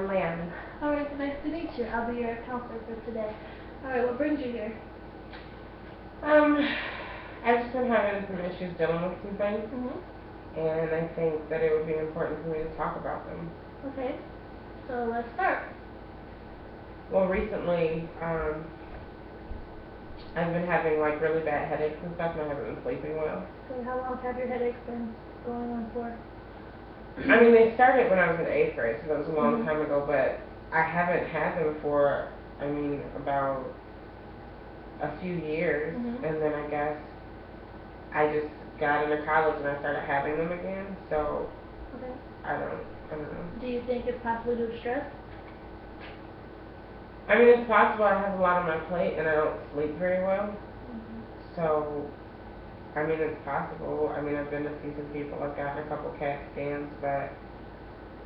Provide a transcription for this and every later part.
I'm Lynn. Alright, nice to meet you. I'll be your counselor for today. Alright, what brings you here? I've just been having some issues dealing with some things, and I think that it would be important for me to talk about them. Okay, so let's start. Well, recently, I've been having like really bad headaches and stuff, and I haven't been sleeping well. So how long have your headaches been going on for? I mean, they started when I was in 8th grade, so that was a long time ago, but I haven't had them for, about a few years, and then I guess I just got into college and I started having them again, so I don't know. Do you think it's possibly due to stress? I mean, it's possible. I have a lot on my plate and I don't sleep very well, so I mean, it's possible. I mean, I've been to see some people. I've gotten a couple CAT scans, but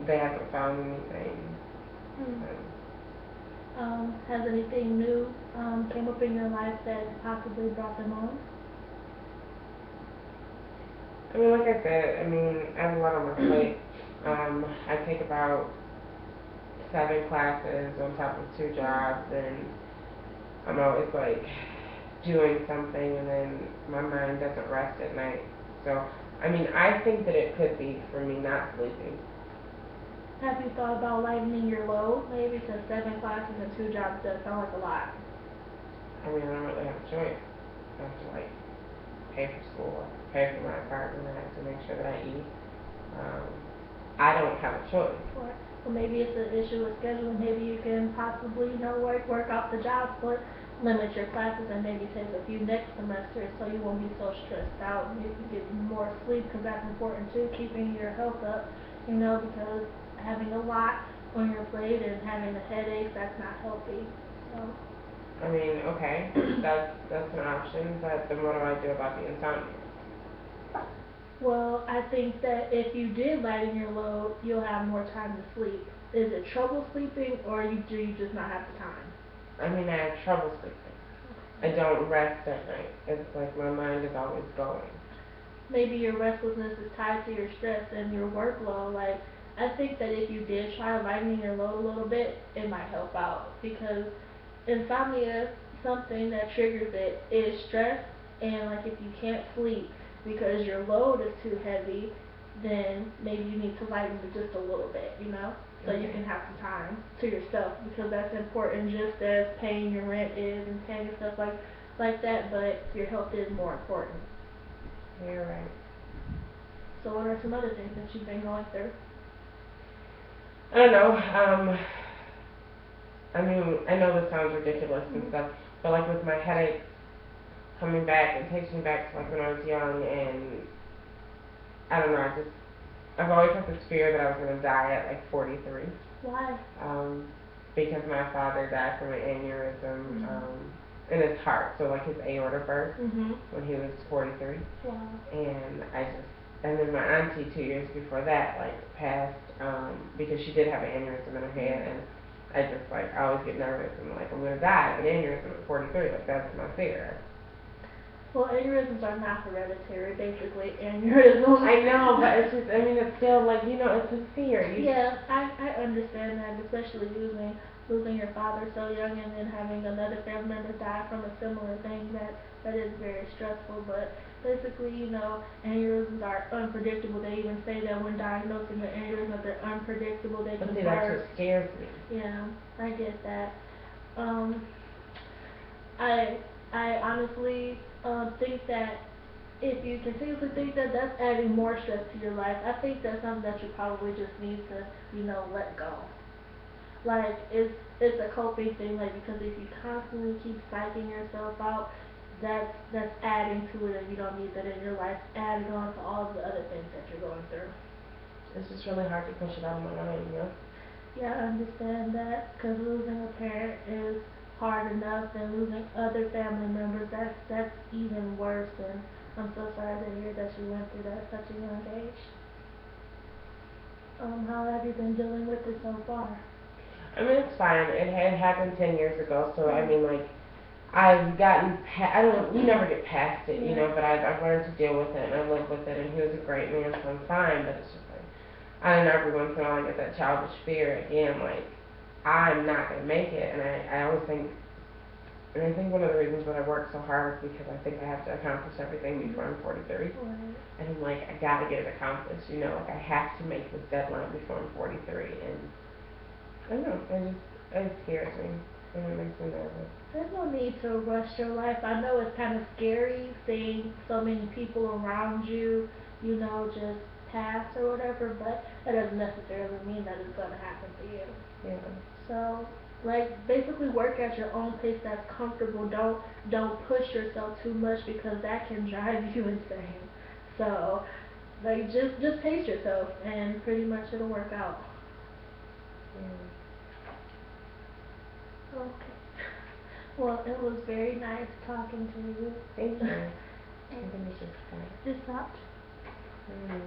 they haven't found anything. Has anything new came up in your life that possibly brought them on? I mean, like I said, I have a lot on my plate. I take about 7 classes on top of 2 jobs, and I'm always like doing something, and then my mind doesn't rest at night. So, I mean, I think that it could be for me not sleeping. Have you thought about lightening your load? Maybe because 7 classes and 2 jobs does sound like a lot. I mean, I don't really have a choice. I have to like pay for school, pay for my apartment, I have to make sure that I eat. I don't have a choice. Well, maybe it's an issue with scheduling. Maybe you can possibly, work off the job split, limit your classes, and maybe take a few next semester so you won't be so stressed out. You can get more sleep because that's important too, keeping your health up, because having a lot on your plate and having the headaches, that's not healthy. So. I mean, okay, that's an option, but then what do I do about the insomnia? Well, I think that if you did lighten your load, you'll have more time to sleep. Is it trouble sleeping, or do you just not have the time? I mean, I have trouble sleeping. I don't rest at night. It's like my mind is always going. Maybe your restlessness is tied to your stress and your workload. Like, I think that if you did try lightening your load a little bit, it might help out, because insomnia, something that triggers it is stress, and like if you can't sleep because your load is too heavy, then maybe you need to lighten it just a little bit, so you can have some time to yourself, because that's important just as paying your rent is and paying stuff like that, but your health is more important. You're right. So what are some other things that you've been going through? I don't know. I mean, I know this sounds ridiculous and stuff, but like with my headache coming back, it takes me back to like when I was young, and I don't know, I've always had this fear that I was going to die at like 43. Why? Because my father died from an aneurysm in his heart, so like his aorta burst when he was 43. Wow. And then my auntie 2 years before that like passed because she did have an aneurysm in her head, and I always get nervous and like I'm gonna die of an aneurysm at 43. Like that's my fear. Well, aneurysms are not hereditary, basically aneurysms. I know, but it's still like it's a fear. Yeah, I understand that, especially losing your father so young and then having another family member die from a similar thing. That is very stressful. But basically, aneurysms are unpredictable. They even say that when diagnosing an aneurysm, that they're unpredictable. They can burst. That's what scares me. Yeah, I get that. I honestly think that if you continuously think that, that's adding more stress to your life. I think that's something that you probably just need to, let go. Like, it's a coping thing, like, because if you constantly keep psyching yourself out, that's adding to it, and you don't need that in your life, adding on to all of the other things that you're going through. It's just really hard to push it out of my mind, Yeah, I understand that, because losing a parent is hard enough, and losing other family members, that's even worse, and I'm so sorry to hear that you went through that at such a young age. How have you been dealing with it so far? I mean, it's fine. It had happened 10 years ago, so I mean, like, I've gotten you never get past it, but I've learned to deal with it, and I live with it, and he was a great man, so I'm fine, but it's just like, I don't know, every once in a while I get that childish fear again, like, I'm not gonna make it, and I always think, and I think one of the reasons why I work so hard is because I think I have to accomplish everything before I'm 43. Right. And I'm like, I gotta get it accomplished, you know, like I have to make this deadline before I'm 43. And I don't know, it scares me, and it makes me nervous. There's no need to rush your life. I know it's kind of scary seeing so many people around you, you know, just pass or whatever, but that doesn't necessarily mean that it's gonna happen for you. Yeah. So, like, basically work at your own pace that's comfortable. Don't push yourself too much because that can drive you insane. So, like, just pace yourself and pretty much it'll work out. Yeah. Okay. Well, it was very nice talking to you. Thank you. I think it's just fun. It's not. Mm.